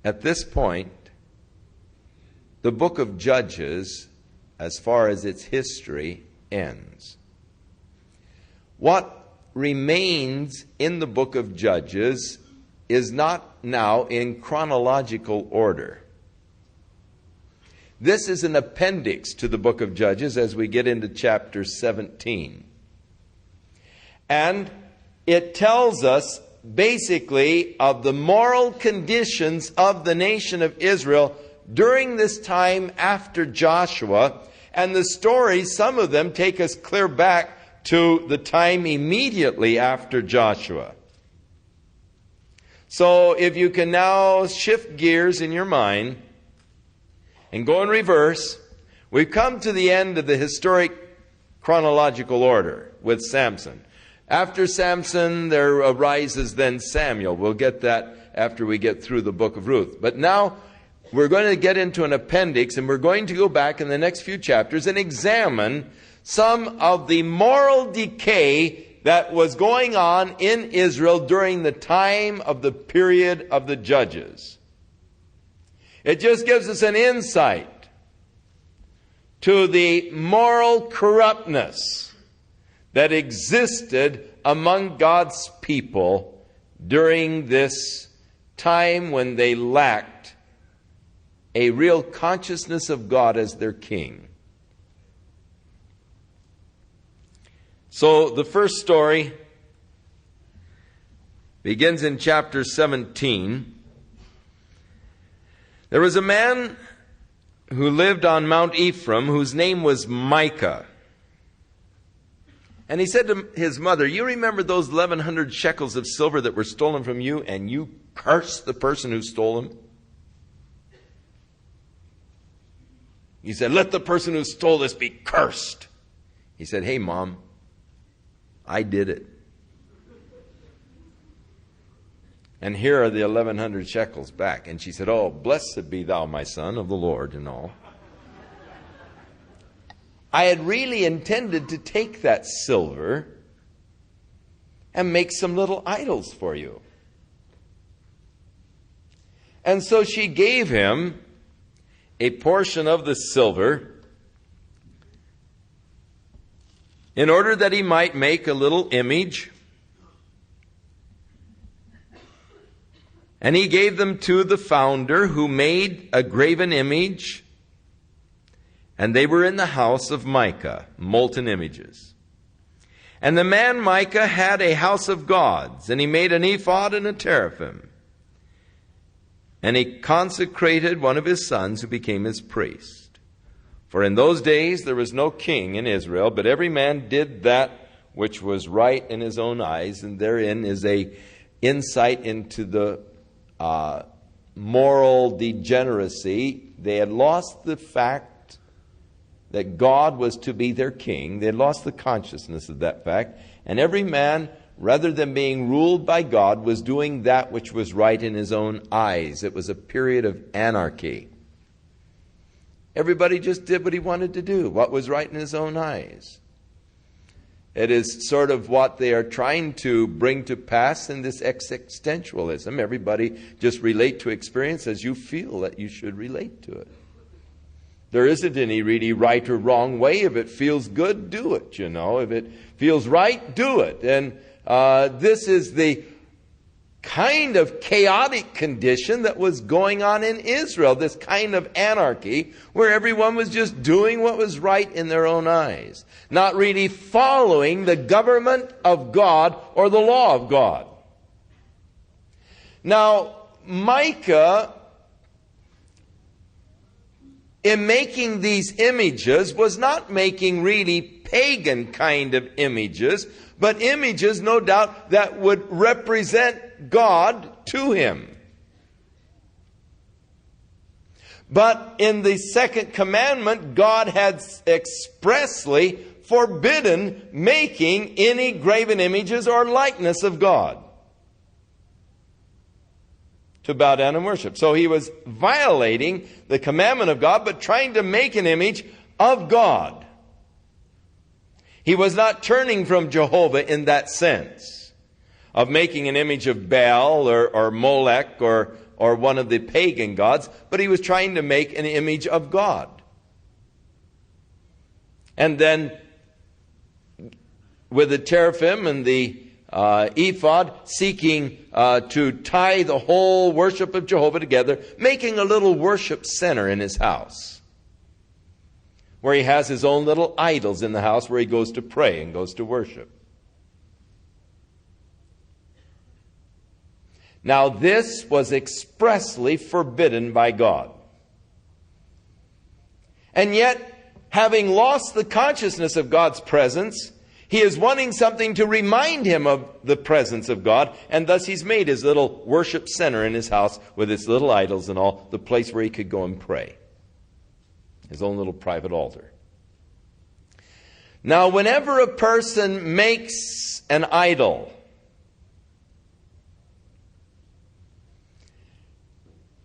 at this point, the book of Judges, as far as its history, ends. What remains in the book of Judges is not now in chronological order. This is an appendix to the book of Judges as we get into chapter 17. And it tells us basically of the moral conditions of the nation of Israel during this time after Joshua. And the stories, some of them take us clear back to the time immediately after Joshua. So if you can now shift gears in your mind and go in reverse, we've come to the end of the historic chronological order with Samson. After Samson, there arises then Samuel. We'll get that after we get through the book of Ruth. But now we're going to get into an appendix, and we're going to go back in the next few chapters and examine some of the moral decay that was going on in Israel during the time of the period of the Judges. It just gives us an insight to the moral corruptness that existed among God's people during this time when they lacked a real consciousness of God as their king. So the first story begins in chapter 17. There was a man who lived on Mount Ephraim whose name was Micah. And he said to his mother, "You remember those 1,100 shekels of silver that were stolen from you, and you cursed the person who stole them?" He said, "Let the person who stole this be cursed." He said, "Hey, Mom, I did it. And here are the 1,100 shekels back." And she said, "Oh, blessed be thou, my son, of the Lord," and all. I had really intended to take that silver and make some little idols for you. And so she gave him a portion of the silver in order that he might make a little image. And he gave them to the founder, who made a graven image. And they were in the house of Micah, molten images. And the man Micah had a house of gods, and he made an ephod and a teraphim. And he consecrated one of his sons, who became his priest. For in those days there was no king in Israel, but every man did that which was right in his own eyes. And therein is a insight into the moral degeneracy. They had lost the fact that God was to be their king. They had lost the consciousness of that fact. And every man, rather than being ruled by God, was doing that which was right in his own eyes. It was a period of anarchy. Everybody just did what he wanted to do, what was right in his own eyes. It is sort of what they are trying to bring to pass in this existentialism. Everybody just relate to experience as you feel that you should relate to it. There isn't any really right or wrong way. If it feels good, do it, you know. If it feels right, do it. And this is the kind of chaotic condition that was going on in Israel, this kind of anarchy where everyone was just doing what was right in their own eyes, not really following the government of God or the law of God. Now, Micah, in making these images, was not making really pagan kind of images, but images, no doubt, that would represent God to him. But in the second commandment, God had expressly forbidden making any graven images or likeness of God to bow down and worship. So he was violating the commandment of God, but trying to make an image of God. He was not turning from Jehovah in that sense of making an image of Baal or Molech or or one of the pagan gods, but he was trying to make an image of God. And then with the teraphim and the ephod, seeking to tie the whole worship of Jehovah together, making a little worship center in his house, where he has his own little idols in the house where he goes to pray and goes to worship. Now this was expressly forbidden by God. And yet, having lost the consciousness of God's presence, he is wanting something to remind him of the presence of God, and thus he's made his little worship center in his house with its little idols and all, the place where he could go and pray. His own little private altar. Now, whenever a person makes an idol,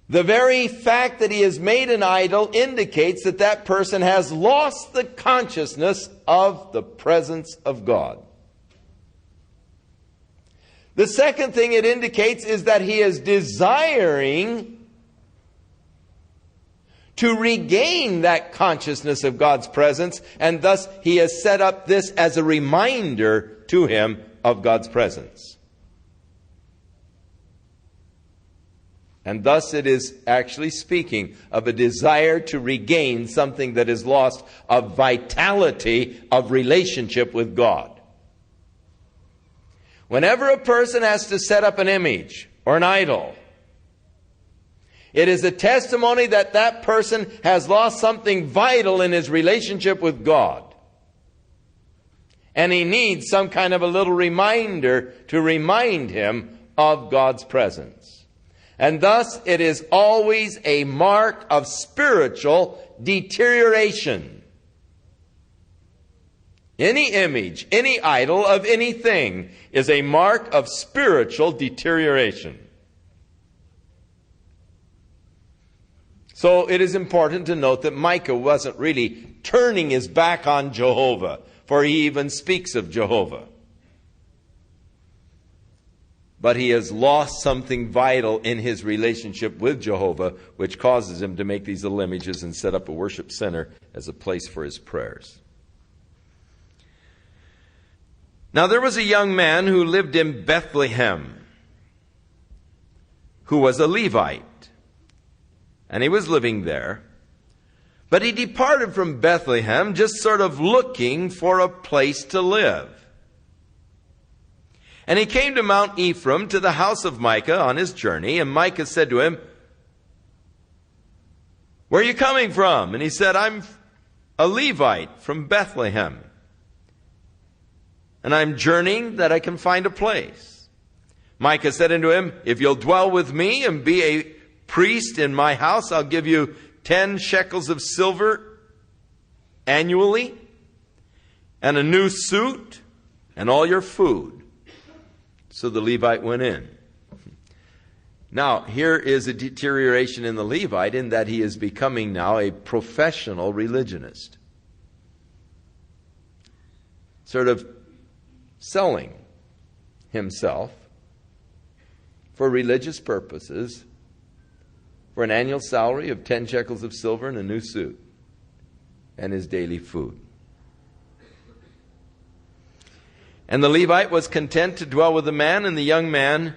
the very fact that he has made an idol indicates that that person has lost the consciousness of the presence of God. The second thing it indicates is that he is desiring to regain that consciousness of God's presence, and thus he has set up this as a reminder to him of God's presence. And thus it is actually speaking of a desire to regain something that is lost, of vitality of relationship with God. Whenever a person has to set up an image or an idol, it is a testimony that that person has lost something vital in his relationship with God. And he needs some kind of a little reminder to remind him of God's presence. And thus it is always a mark of spiritual deterioration. Any image, any idol of anything is a mark of spiritual deterioration. So it is important to note that Micah wasn't really turning his back on Jehovah, for he even speaks of Jehovah. But he has lost something vital in his relationship with Jehovah, which causes him to make these little images and set up a worship center as a place for his prayers. Now there was a young man who lived in Bethlehem, who was a Levite. And he was living there. But he departed from Bethlehem just sort of looking for a place to live. And he came to Mount Ephraim, to the house of Micah on his journey. And Micah said to him, "Where are you coming from?" And he said, "I'm a Levite from Bethlehem. And I'm journeying that I can find a place." Micah said unto him, "If you'll dwell with me and be a priest in my house, I'll give you 10 shekels of silver annually, and a new suit, and all your food." So the Levite went in. Now, here is a deterioration in the Levite in that he is becoming now a professional religionist. Sort of selling himself for religious purposes for an annual salary of 10 shekels of silver and a new suit and his daily food. And the Levite was content to dwell with the man, and the young man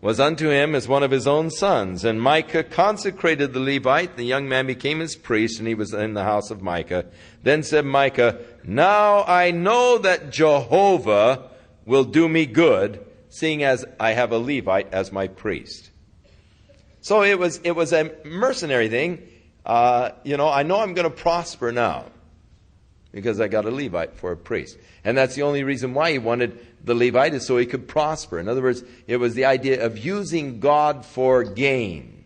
was unto him as one of his own sons. And Micah consecrated the Levite. The young man became his priest, and he was in the house of Micah. Then said Micah, "Now I know that Jehovah will do me good, seeing as I have a Levite as my priest." So it was a mercenary thing. I know I'm going to prosper now because I got a Levite for a priest. And that's the only reason why he wanted the Levite, is so he could prosper. In other words, it was the idea of using God for gain.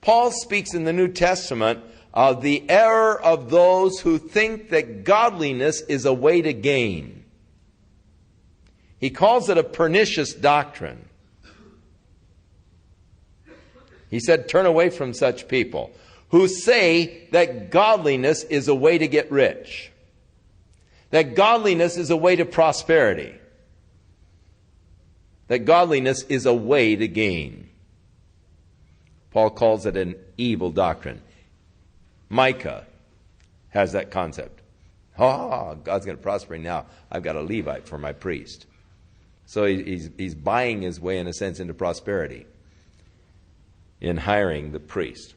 Paul speaks in the New Testament of the error of those who think that godliness is a way to gain. He calls it a pernicious doctrine. He said, turn away from such people who say that godliness is a way to get rich, that godliness is a way to prosperity, that godliness is a way to gain. Paul calls it an evil doctrine. Micah has that concept. Oh, God's going to prosper me now. I've got a Levite for my priest. So he's buying his way, in a sense, into prosperity in hiring the priest.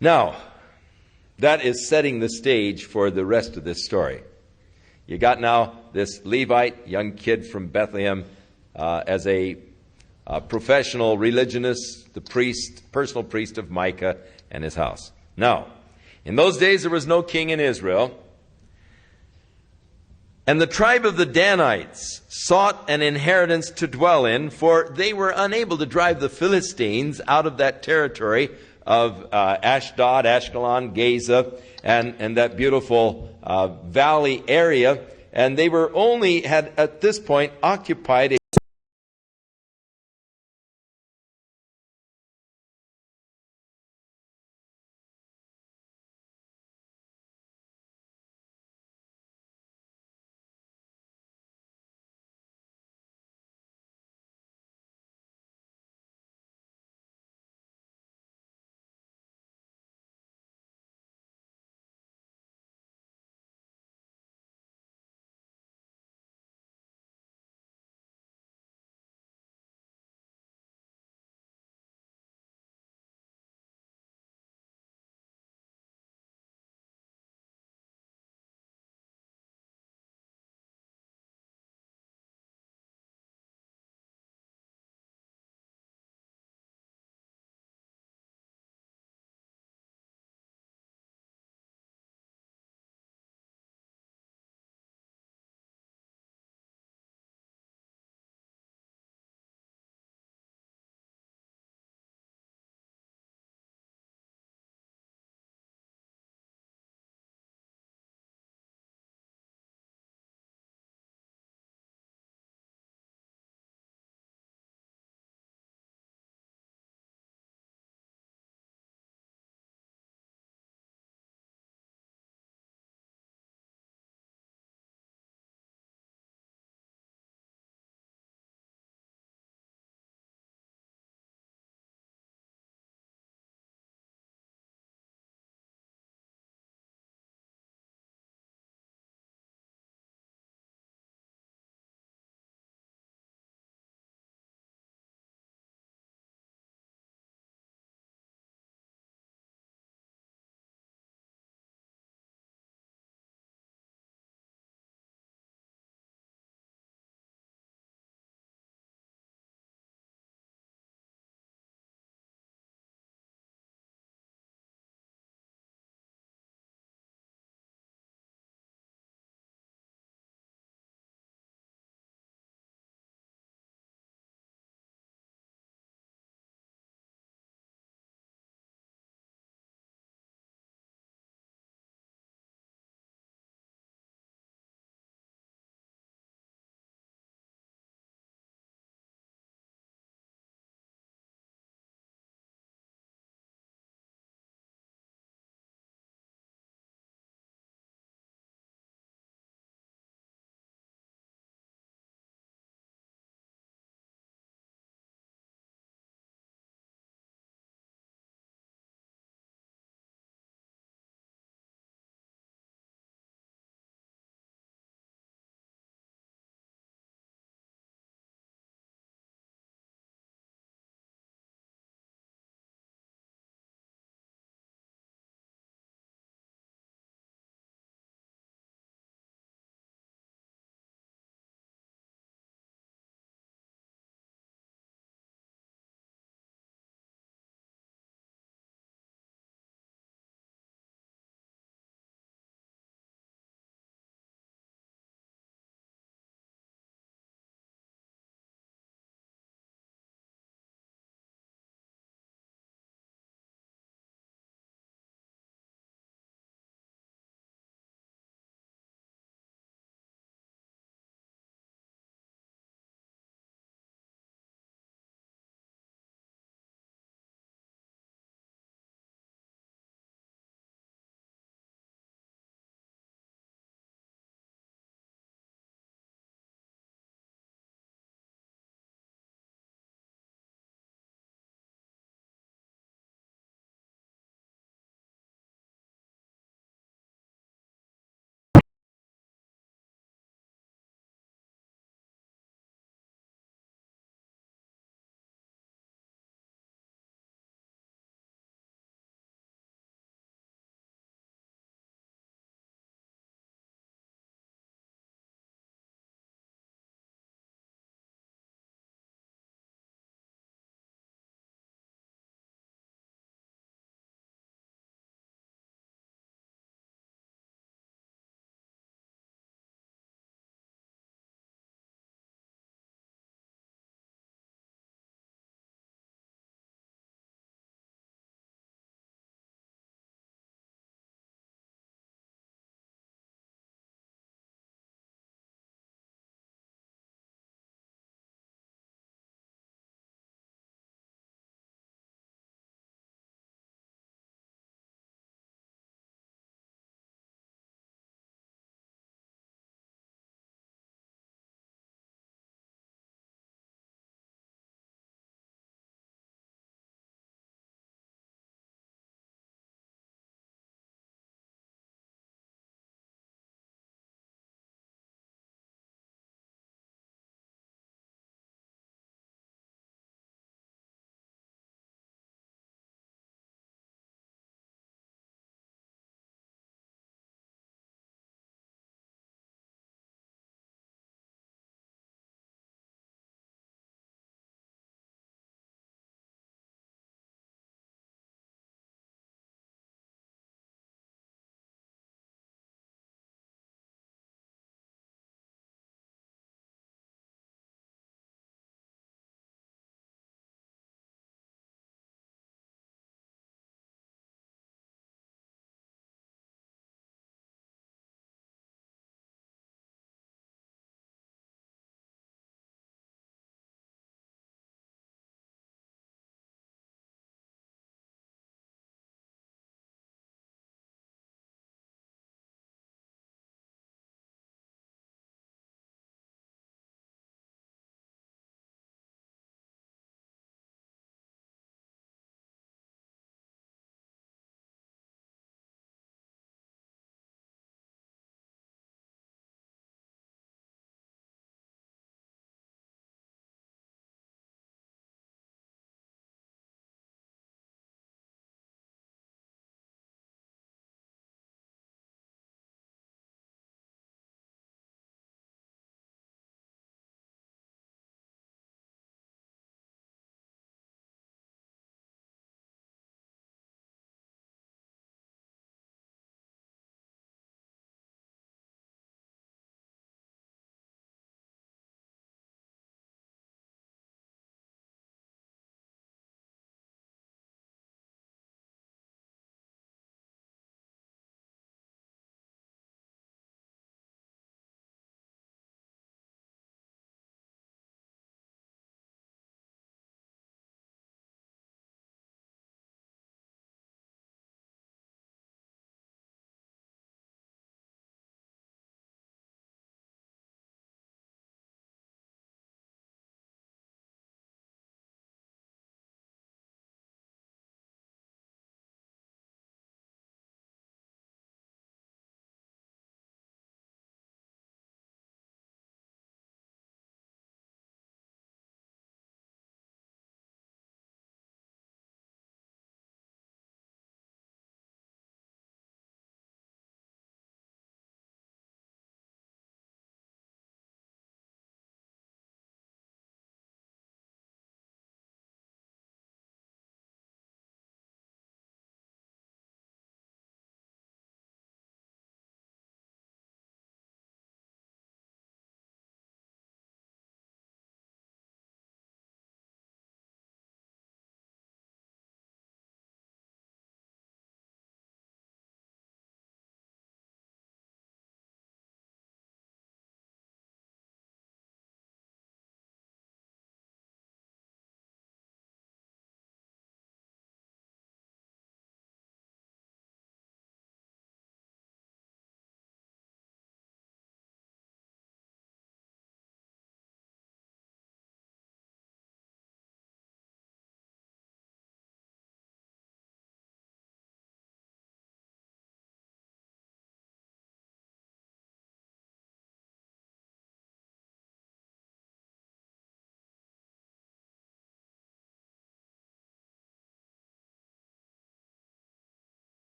Now, that is setting the stage for the rest of this story. You got now this Levite, young kid from Bethlehem, as a professional religionist, the priest, personal priest of Micah and his house. Now, in those days there was no king in Israel, and the tribe of the Danites sought an inheritance to dwell in, for they were unable to drive the Philistines out of that territory of Ashdod, Ashkelon, Gaza, and that beautiful valley area. And they were only had at this point occupied a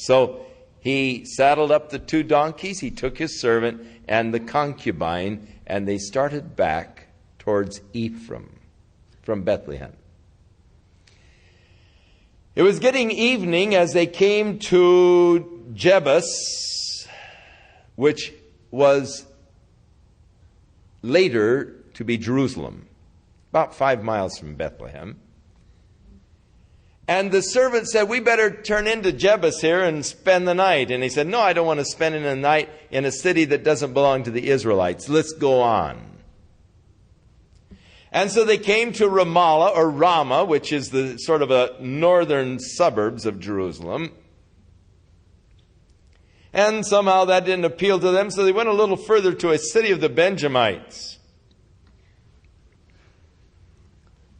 So he saddled up the 2 donkeys, he took his servant and the concubine, and they started back towards Ephraim from Bethlehem. It was getting evening as they came to Jebus, which was later to be Jerusalem, about 5 miles from Bethlehem. And the servant said, we better turn into Jebus here and spend the night. And he said, no, I don't want to spend the night in a city that doesn't belong to the Israelites. Let's go on. And so they came to Ramallah, or Ramah, which is the sort of a northern suburbs of Jerusalem. And somehow that didn't appeal to them, so they went a little further to a city of the Benjamites,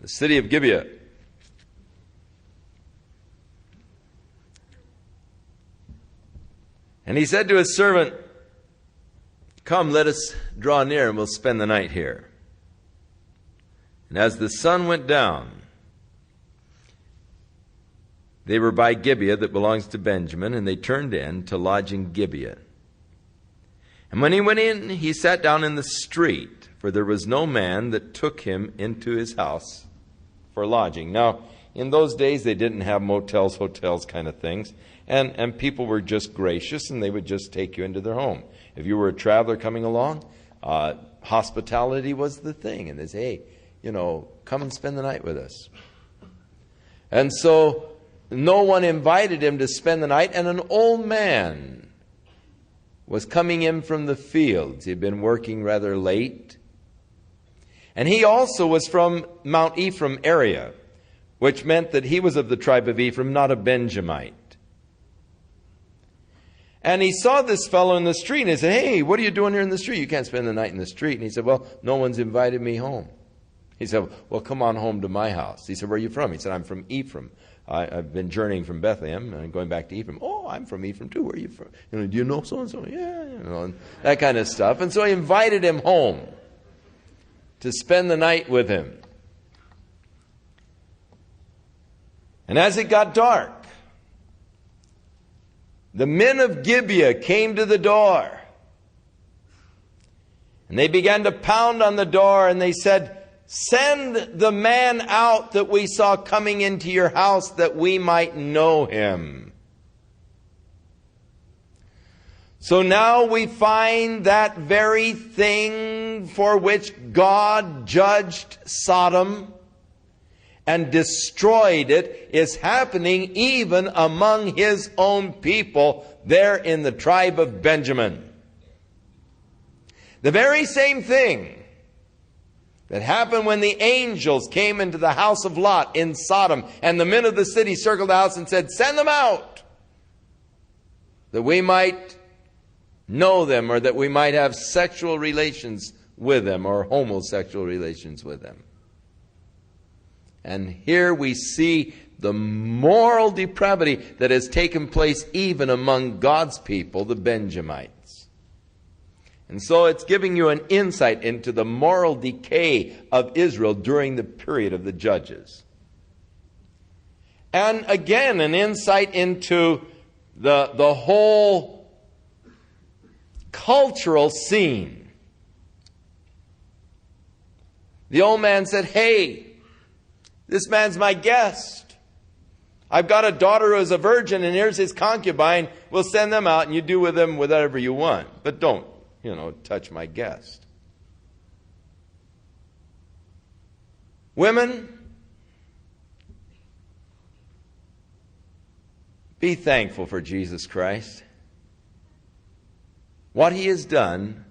the city of Gibeah. And he said to his servant, come, let us draw near and we'll spend the night here. And as the sun went down, they were by Gibeah that belongs to Benjamin, and they turned in to lodge in Gibeah. And when he went in, he sat down in the street, for there was no man that took him into his house for lodging. Now, in those days, they didn't have motels, hotels kind of things. And people were just gracious, and they would just take you into their home. If you were a traveler coming along, hospitality was the thing. And they'd say, hey, come and spend the night with us. And so no one invited him to spend the night. And an old man was coming in from the fields. He had been working rather late. And he also was from Mount Ephraim area, which meant that he was of the tribe of Ephraim, not a Benjamite. And he saw this fellow in the street, and he said, hey, what are you doing here in the street? You can't spend the night in the street. And he said, well, no one's invited me home. He said, well, come on home to my house. He said, where are you from? He said, I'm from Ephraim. I've been journeying from Bethlehem and going back to Ephraim. Oh, I'm from Ephraim too. Where are you from? Do you know so-and-so? Yeah, and that kind of stuff. And so he invited him home to spend the night with him. And as it got dark, the men of Gibeah came to the door. And they began to pound on the door, and they said, send the man out that we saw coming into your house, that we might know him. So now we find that very thing for which God judged Sodom and destroyed it is happening even among his own people there in the tribe of Benjamin. The very same thing that happened when the angels came into the house of Lot in Sodom, and the men of the city circled the house and said, send them out, that we might know them, or that we might have sexual relations with them, or homosexual relations with them. And here we see the moral depravity that has taken place even among God's people, the Benjamites. And so it's giving you an insight into the moral decay of Israel during the period of the Judges. And again, an insight into the whole cultural scene. The old man said, hey, this man's my guest. I've got a daughter who is a virgin, and here's his concubine. We'll send them out, and you do with them whatever you want. But don't, touch my guest. Women, be thankful for Jesus Christ. What he has done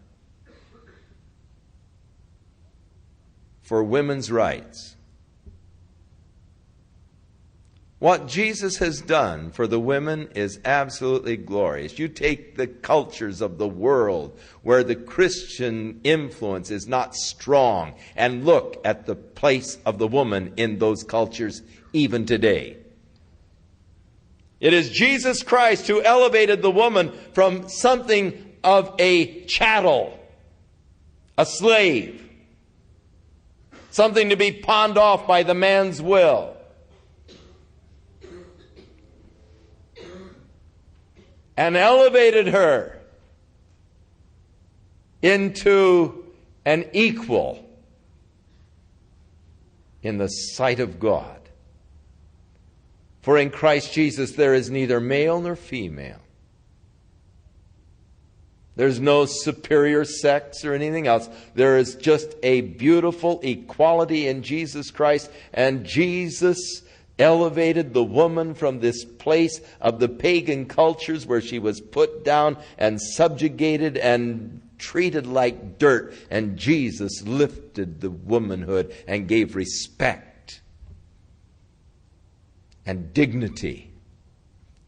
for women's rights. What Jesus has done for the women is absolutely glorious. You take the cultures of the world where the Christian influence is not strong, and look at the place of the woman in those cultures even today. It is Jesus Christ who elevated the woman from something of a chattel, a slave, something to be pawned off by the man's will. and elevated her into an equal in the sight of God. For in Christ Jesus there is neither male nor female. There's no superior sex or anything else. There is just a beautiful equality in Jesus Christ. And Jesus elevated the woman from this place of the pagan cultures where she was put down and subjugated and treated like dirt. And Jesus lifted the womanhood and gave respect and dignity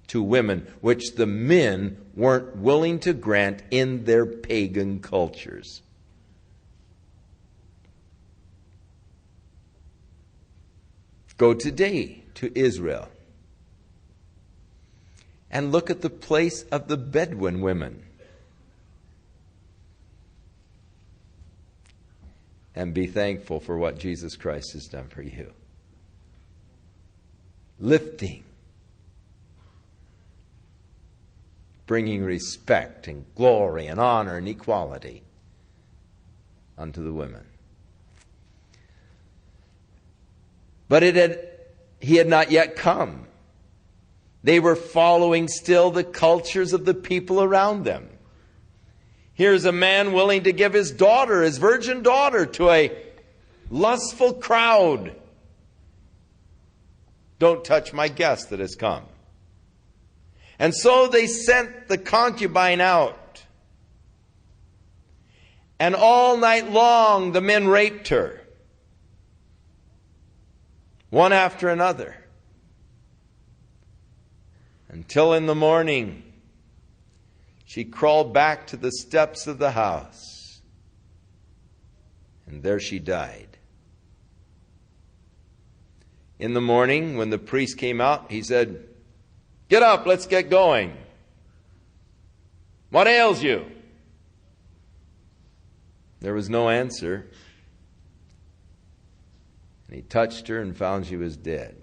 to women, which the men weren't willing to grant in their pagan cultures. Go today to Israel and look at the place of the Bedouin women and be thankful for what Jesus Christ has done for you. Lifting, bringing respect and glory and honor and equality unto the women. But he had not yet come. They were following still the cultures of the people around them. Here's a man willing to give his daughter, his virgin daughter, to a lustful crowd. Don't touch my guest that has come. And so they sent the concubine out. And all night long the men raped her, one after another, until in the morning she crawled back to the steps of the house, and there she died. In the morning, when the priest came out, he said, "Get up, let's get going. What ails you?" There was no answer. And he touched her and found she was dead.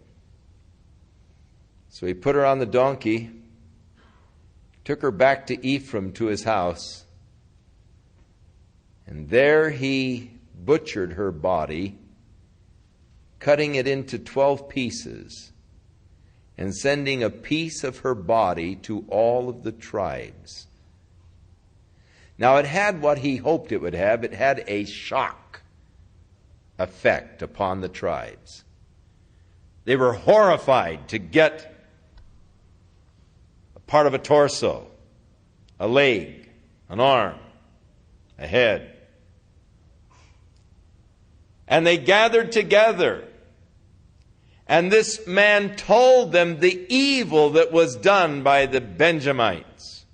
So he put her on the donkey, took her back to Ephraim to his house, and there he butchered her body, cutting it into 12 pieces, and sending a piece of her body to all of the tribes. Now it had what he hoped it would have. It had a shock effect upon the tribes. They were horrified to get a part of a torso, a leg, an arm, a head. And they gathered together. And this man told them the evil that was done by the Benjamites,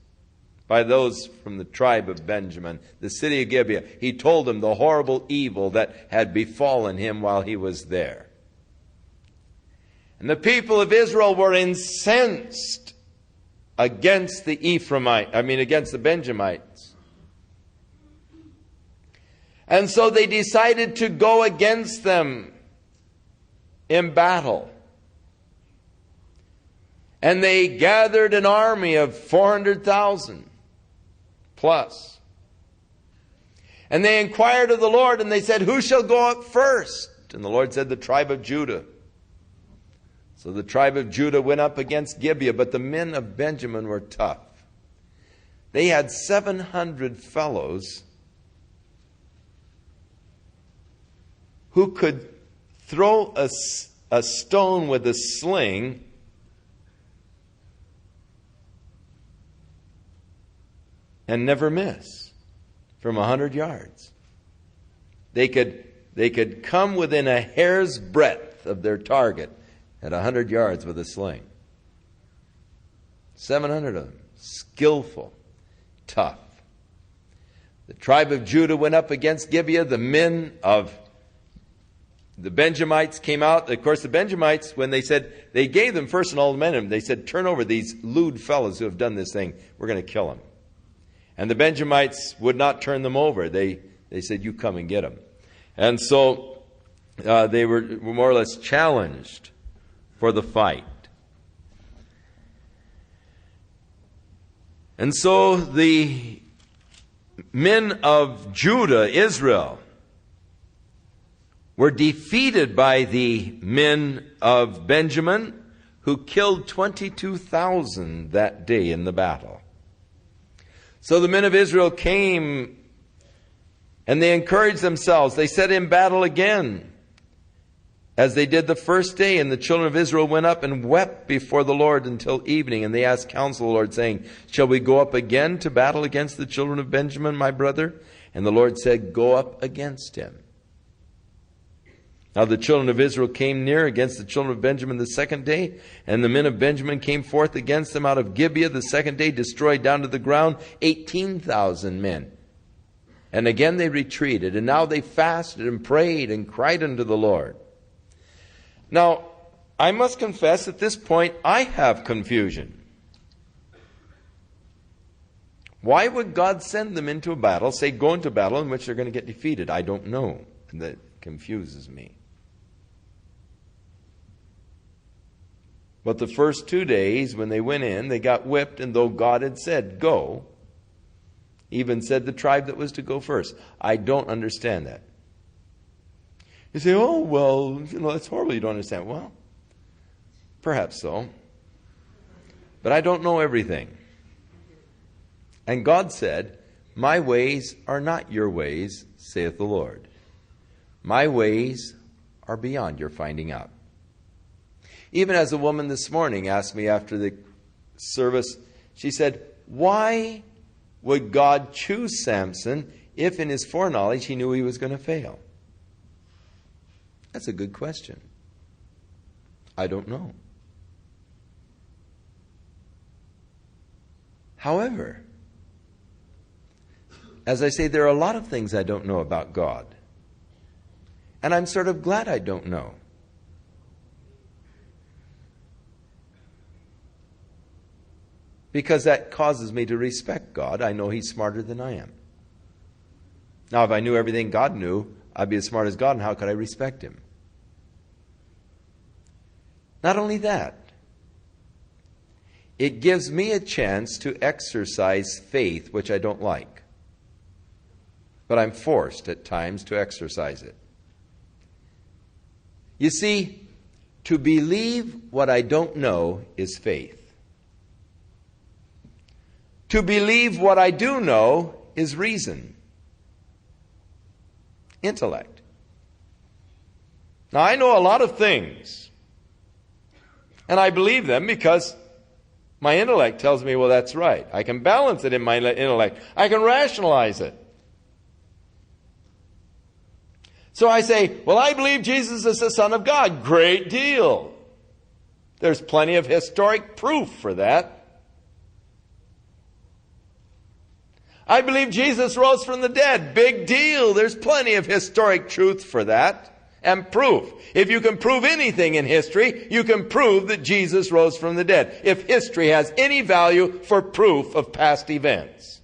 by those from the tribe of Benjamin, the city of Gibeah. He told them the horrible evil that had befallen him while he was there. And the people of Israel were incensed against the against the Benjamites. And so they decided to go against them in battle. And they gathered an army of 400,000 plus. And they inquired of the Lord, and they said, "Who shall go up first?" And the Lord said, "The tribe of Judah." So the tribe of Judah went up against Gibeah, but the men of Benjamin were tough. They had 700 fellows who could throw a stone with a sling and never miss from 100 yards. They could come within a hair's breadth of their target at 100 yards with a sling. 700 of them, skillful, tough. The tribe of Judah went up against Gibeah. The men of the Benjamites came out. Of course, the Benjamites, when they said, they gave them first an ultimatum. They said, "Turn over these lewd fellows who have done this thing. We're going to kill them." And the Benjamites would not turn them over. They said, "You come and get them." And so they were more or less challenged for the fight. And so the men of Judah, Israel, were defeated by the men of Benjamin, who killed 22,000 that day in the battle. So the men of Israel came and they encouraged themselves. They set in battle again, as they did the first day. And the children of Israel went up and wept before the Lord until evening. And they asked counsel of the Lord, saying, shall we go up again to battle against the children of Benjamin, my brother? And the Lord said, go up against him. Now the children of Israel came near against the children of Benjamin the second day, and the men of Benjamin came forth against them out of Gibeah the second day, destroyed down to the ground 18,000 men. And again they retreated, and now they fasted and prayed and cried unto the Lord. Now, I must confess at this point I have confusion. Why would God send them into a battle, say go into battle in which they're going to get defeated? I don't know. And that confuses me. But the first 2 days when they went in, they got whipped, and though God had said, go, even said the tribe that was to go first. I don't understand that. You say, oh, well, that's horrible, you don't understand. Well, perhaps so. But I don't know everything. And God said, my ways are not your ways, saith the Lord. My ways are beyond your finding out. Even as a woman this morning asked me after the service, she said, why would God choose Samson if in his foreknowledge he knew he was going to fail? That's a good question. I don't know. However, as I say, there are a lot of things I don't know about God. And I'm sort of glad I don't know. Because that causes me to respect God. I know He's smarter than I am. Now, if I knew everything God knew, I'd be as smart as God, and how could I respect Him? Not only that, it gives me a chance to exercise faith, which I don't like. But I'm forced at times to exercise it. You see, to believe what I don't know is faith. To believe what I do know is reason. Intellect. Now, I know a lot of things. And I believe them because my intellect tells me, well, that's right. I can balance it in my intellect. I can rationalize it. So I say, well, I believe Jesus is the Son of God. Great deal. There's plenty of historic proof for that. I believe Jesus rose from the dead. Big deal. There's plenty of historic truth for that. And proof. If you can prove anything in history, you can prove that Jesus rose from the dead. If history has any value for proof of past events.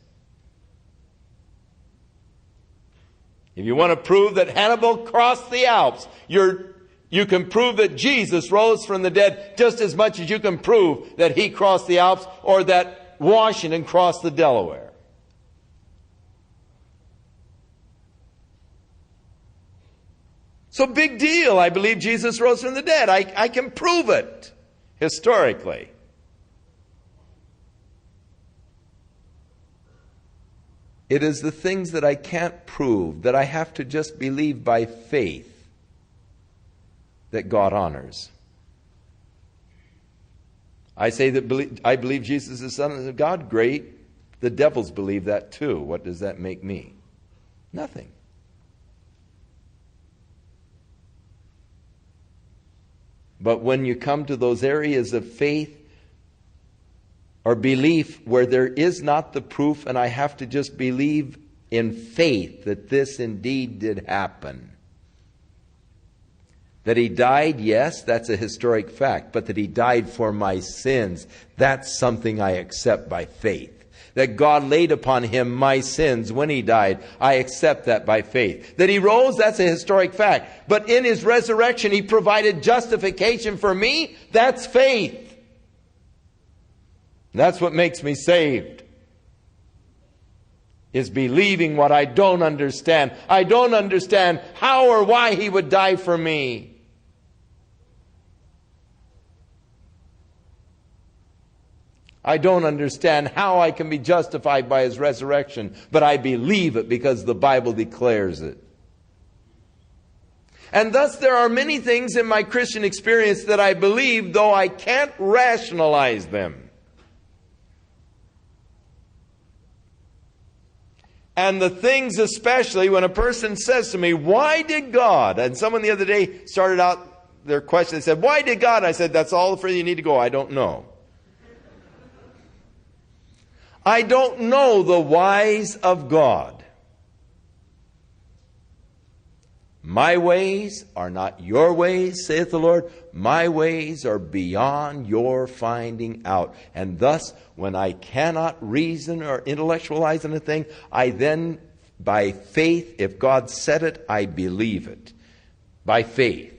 If you want to prove that Hannibal crossed the Alps, you can prove that Jesus rose from the dead just as much as you can prove that he crossed the Alps or that Washington crossed the Delaware. So big deal. I believe Jesus rose from the dead. I can prove it historically. It is the things that I can't prove, that I have to just believe by faith, that God honors. I say that I believe Jesus is the Son of God. Great. The devils believe that too. What does that make me? Nothing. But when you come to those areas of faith or belief where there is not the proof and I have to just believe in faith that this indeed did happen. That he died, yes, that's a historic fact. But that he died for my sins, that's something I accept by faith. That God laid upon him my sins when he died, I accept that by faith. That he rose, that's a historic fact. But in his resurrection, he provided justification for me, that's faith. That's what makes me saved. is believing what I don't understand. I don't understand how or why He would die for me. I don't understand how I can be justified by His resurrection, but I believe it because the Bible declares it. And thus there are many things in my Christian experience that I believe, though I can't rationalize them. And the things especially when a person says to me, why did God? And someone the other day started out their question and said, why did God? I said, that's all the further you need to go. I don't know. I don't know the whys of God. My ways are not your ways, saith the Lord. My ways are beyond your finding out. And thus, when I cannot reason or intellectualize anything, I then, by faith, if God said it, I believe it. By faith,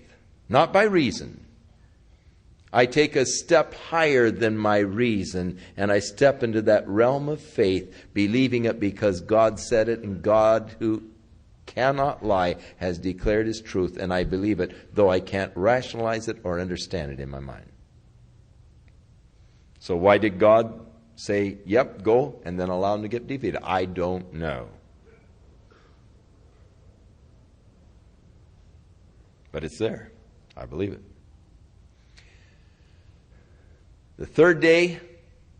not by reason. I take a step higher than my reason, and I step into that realm of faith, believing it because God said it, and God, who cannot lie, has declared His truth, and I believe it, though I can't rationalize it or understand it in my mind. So why did God say, yep, go, and then allow him to get defeated? I don't know. But it's there. I believe it. The third day,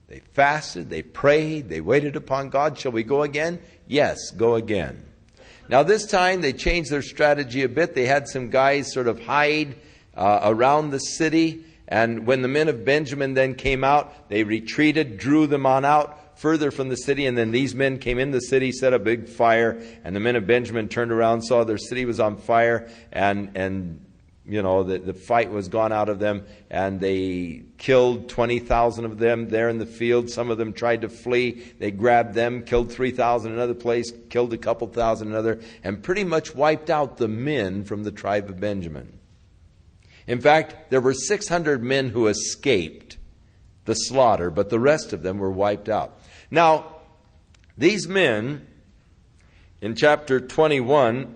they fasted, they prayed, they waited upon God. Shall we go again? Yes, go again. Now this time they changed their strategy a bit. They had some guys sort of hide around the city. And when the men of Benjamin then came out, they retreated, drew them on out further from the city. And then these men came in the city, set a big fire. And the men of Benjamin turned around, saw their city was on fire. And you know, the fight was gone out of them, and they killed 20,000 of them there in the field. Some of them tried to flee. They grabbed them, killed 3,000 in another place, killed a couple thousand in another, and pretty much wiped out the men from the tribe of Benjamin. In fact, there were 600 men who escaped the slaughter, but the rest of them were wiped out. Now, these men, in chapter 21,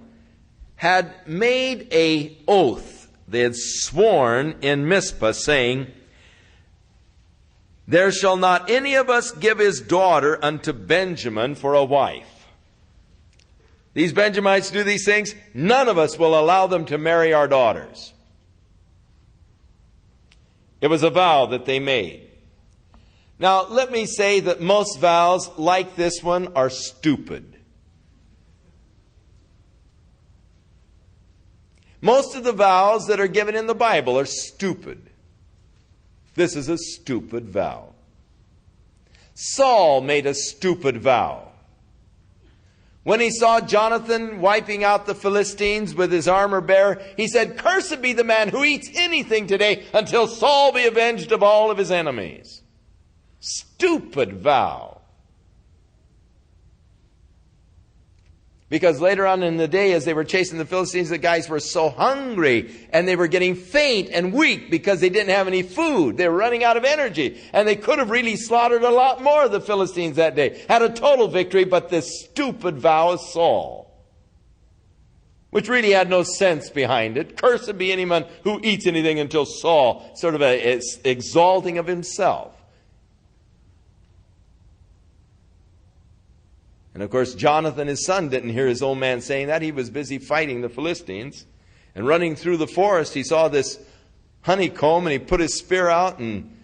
had made an oath. They had sworn in Mizpah, saying, there shall not any of us give his daughter unto Benjamin for a wife. These Benjamites do these things. None of us will allow them to marry our daughters. It was a vow that they made. Now, let me say that most vows like this one are stupid. Most of the vows that are given in the Bible are stupid. This is a stupid vow. Saul made a stupid vow. When he saw Jonathan wiping out the Philistines with his armor bearer, he said, cursed be the man who eats anything today until Saul be avenged of all of his enemies. Stupid vow. Because later on in the day, as they were chasing the Philistines, the guys were so hungry and they were getting faint and weak because they didn't have any food. They were running out of energy. And they could have really slaughtered a lot more of the Philistines that day. Had a total victory, but this stupid vow of Saul, which really had no sense behind it. Cursed be anyone who eats anything until Saul, sort of a exalting of himself. And of course, Jonathan, his son, didn't hear his old man saying that. He was busy fighting the Philistines. And running through the forest, he saw this honeycomb, and he put his spear out and,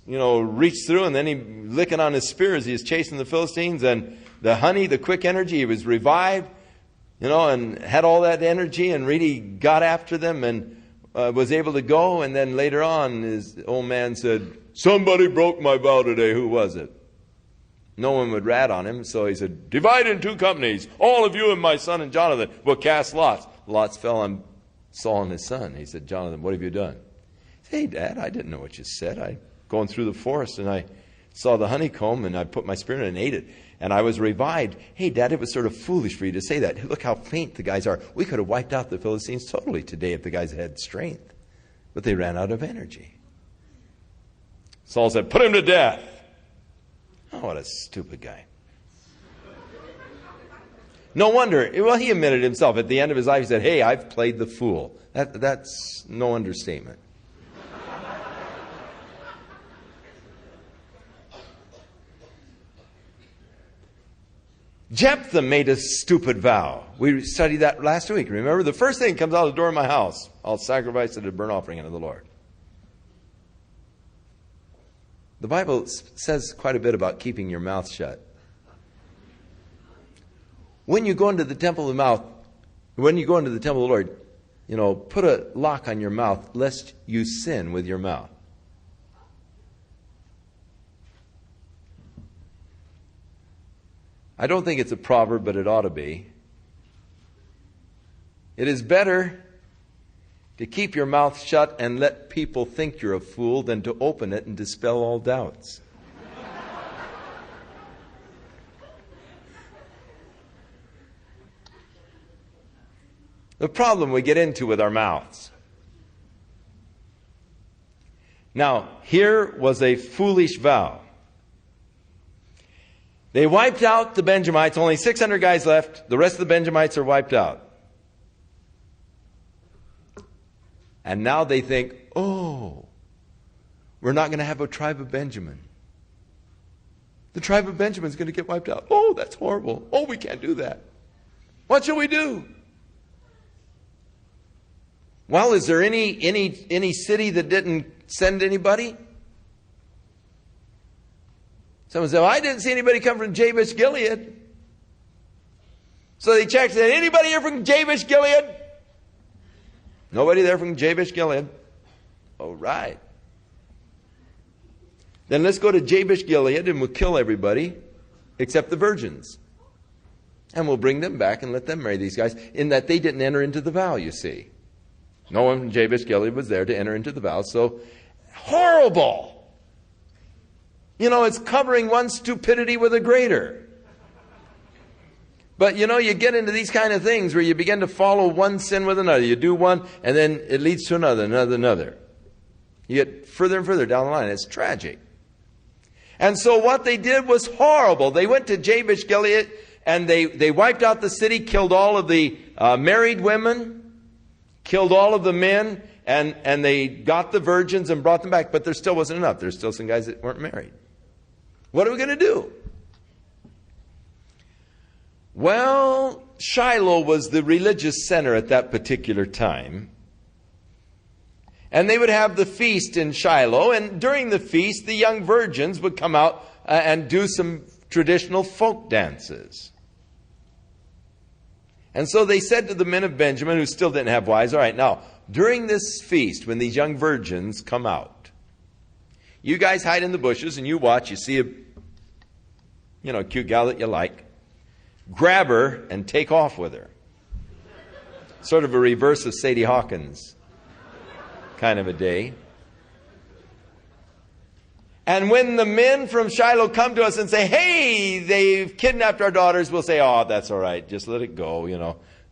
reached through, and then he licking on his spear as he was chasing the Philistines. And the honey, the quick energy, he was revived, and had all that energy and really got after them and was able to go. And then later on, his old man said, somebody broke my vow today. Who was it? No one would rat on him, so he said, divide in two companies. All of you and my son and Jonathan will cast lots. Lots fell on Saul and his son. He said, Jonathan, what have you done? He said, hey, Dad, I didn't know what you said. I going through the forest, and I saw the honeycomb, and I put my spear in it and ate it. And I was revived. Hey, Dad, it was sort of foolish for you to say that. Look how faint the guys are. We could have wiped out the Philistines totally today if the guys had strength. But they ran out of energy. Saul said, put him to death. Oh, what a stupid guy. No wonder. Well, he admitted himself. At the end of his life, he said, hey, I've played the fool. That's no understatement. Jephthah made a stupid vow. We studied that last week. Remember, the first thing that comes out of the door of my house, I'll sacrifice it as a burnt offering unto the Lord. The Bible says quite a bit about keeping your mouth shut. When you go into the temple of the Lord, put a lock on your mouth lest you sin with your mouth. I don't think it's a proverb, but it ought to be. It is better to keep your mouth shut and let people think you're a fool than to open it and dispel all doubts. The problem we get into with our mouths. Now, here was a foolish vow. They wiped out the Benjamites. Only 600 guys left. The rest of the Benjamites are wiped out. And now they think, oh, we're not going to have a tribe of Benjamin. The tribe of Benjamin is going to get wiped out. Oh, that's horrible. Oh, we can't do that. What shall we do? Well, is there any city that didn't send anybody? Someone said, well, I didn't see anybody come from Jabesh Gilead. So they checked and said, anybody here from Jabesh Gilead? Nobody there from Jabesh Gilead. All right. Then let's go to Jabesh Gilead and we'll kill everybody except the virgins. And we'll bring them back and let them marry these guys, in that they didn't enter into the vow, you see. No one from Jabesh Gilead was there to enter into the vow. So, horrible. It's covering one stupidity with a greater. But, you get into these kind of things where you begin to follow one sin with another. You do one, and then it leads to another. You get further and further down the line. It's tragic. And so what they did was horrible. They went to Jabesh Gilead, and they wiped out the city, killed all of the married women, killed all of the men, and they got the virgins and brought them back. But there still wasn't enough. There's still some guys that weren't married. What are we going to do? Well, Shiloh was the religious center at that particular time. And they would have the feast in Shiloh. And during the feast, the young virgins would come out and do some traditional folk dances. And so they said to the men of Benjamin, who still didn't have wives, all right, now, during this feast, when these young virgins come out, you guys hide in the bushes and you watch. You see a cute gal that you like. Grab her and take off with her. Sort of a reverse of Sadie Hawkins kind of a day. And when the men from Shiloh come to us and say, hey, they've kidnapped our daughters, we'll say, oh, that's all right. Just let it go,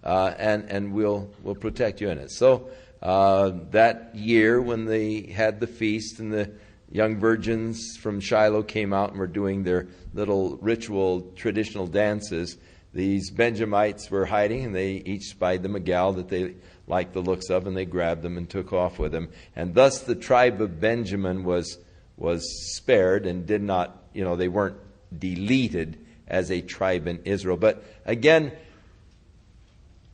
and we'll protect you in it. So that year when they had the feast and the young virgins from Shiloh came out and were doing their little ritual traditional dances, these Benjamites were hiding, and they each spied them a gal that they liked the looks of, and they grabbed them and took off with them. And thus the tribe of Benjamin was spared and did not, they weren't deleted as a tribe in Israel. But again,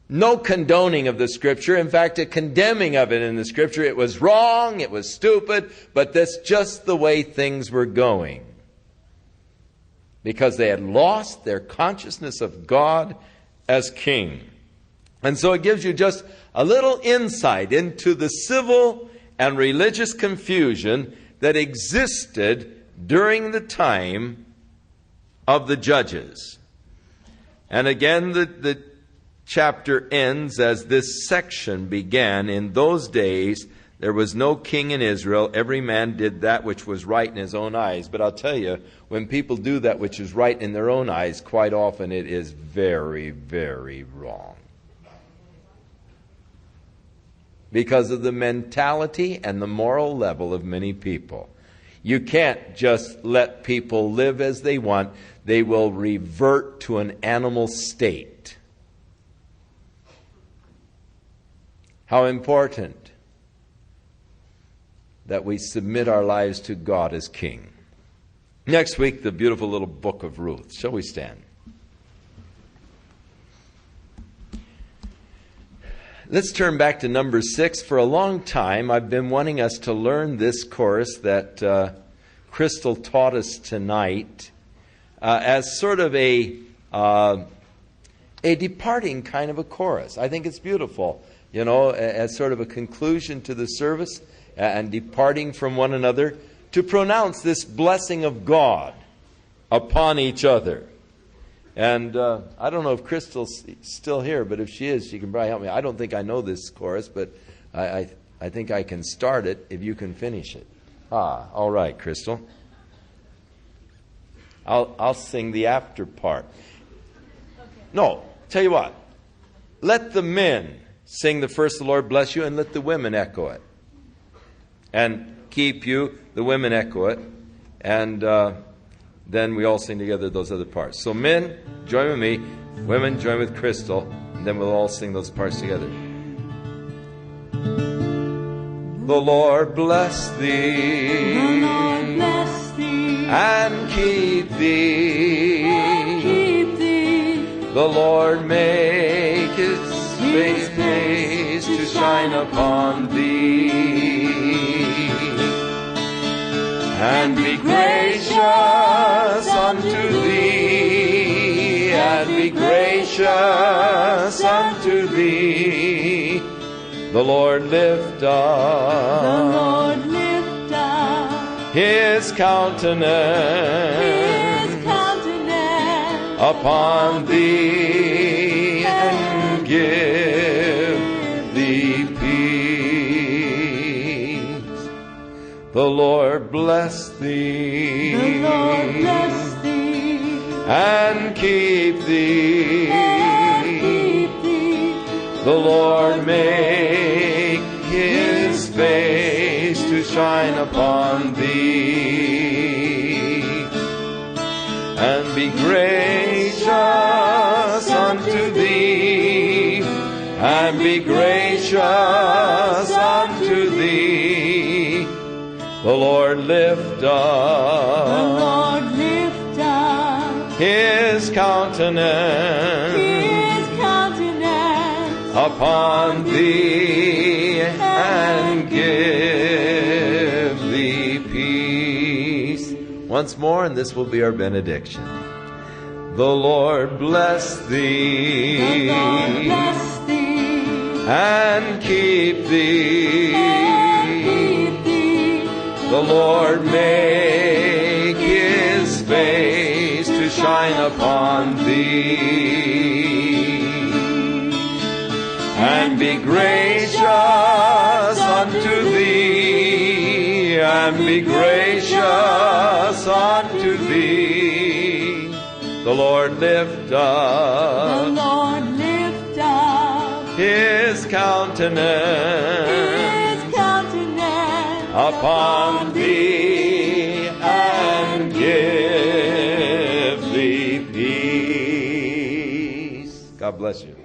no condoning of the Scripture. In fact, a condemning of it in the Scripture. It was wrong, it was stupid, but that's just the way things were going. Because they had lost their consciousness of God as King. And so it gives you just a little insight into the civil and religious confusion that existed during the time of the judges. And again, the chapter ends as this section began. In those days, there was no king in Israel. Every man did that which was right in his own eyes. But I'll tell you, when people do that which is right in their own eyes, quite often it is very, very wrong. Because of the mentality and the moral level of many people. You can't just let people live as they want. They will revert to an animal state. how important that we submit our lives to God as King. Next week, the beautiful little book of Ruth. Shall we stand? Let's turn back to number 6. For a long time, I've been wanting us to learn this chorus that Crystal taught us tonight as sort of a departing kind of a chorus. I think it's beautiful, as sort of a conclusion to the service and departing from one another, to pronounce this blessing of God upon each other. And I don't know if Crystal's still here, but if she is, she can probably help me. I don't think I know this chorus, but I think I can start it if you can finish it. All right, Crystal. I'll sing the after part. Okay. No, tell you what. Let the men sing the first, the Lord bless you, and let the women echo it. And keep you, the women echo it. And then we all sing together those other parts. So men, join with me. Women, join with Crystal. And then we'll all sing those parts together. The Lord bless thee. The Lord bless thee. And keep thee. And keep thee. The Lord make his face to shine upon thee. And be gracious unto thee, and be gracious unto thee. The Lord lift up, The Lord lift up his countenance upon thee, and give thee peace. The Lord bless thee. The Lord bless thee. And keep thee. And keep thee. The Lord make his face to shine upon thee. And be gracious unto thee. And be gracious unto thee. The Lord lift up, The Lord lift up his countenance upon thee, and give thee peace. Once more, and this will be our benediction. The Lord bless thee. The Lord bless thee. And keep thee. The Lord make his face to shine upon thee. And be gracious unto thee. And be gracious unto thee. The Lord lift up, The Lord lift up his countenance upon thee, and give thee peace. God bless you.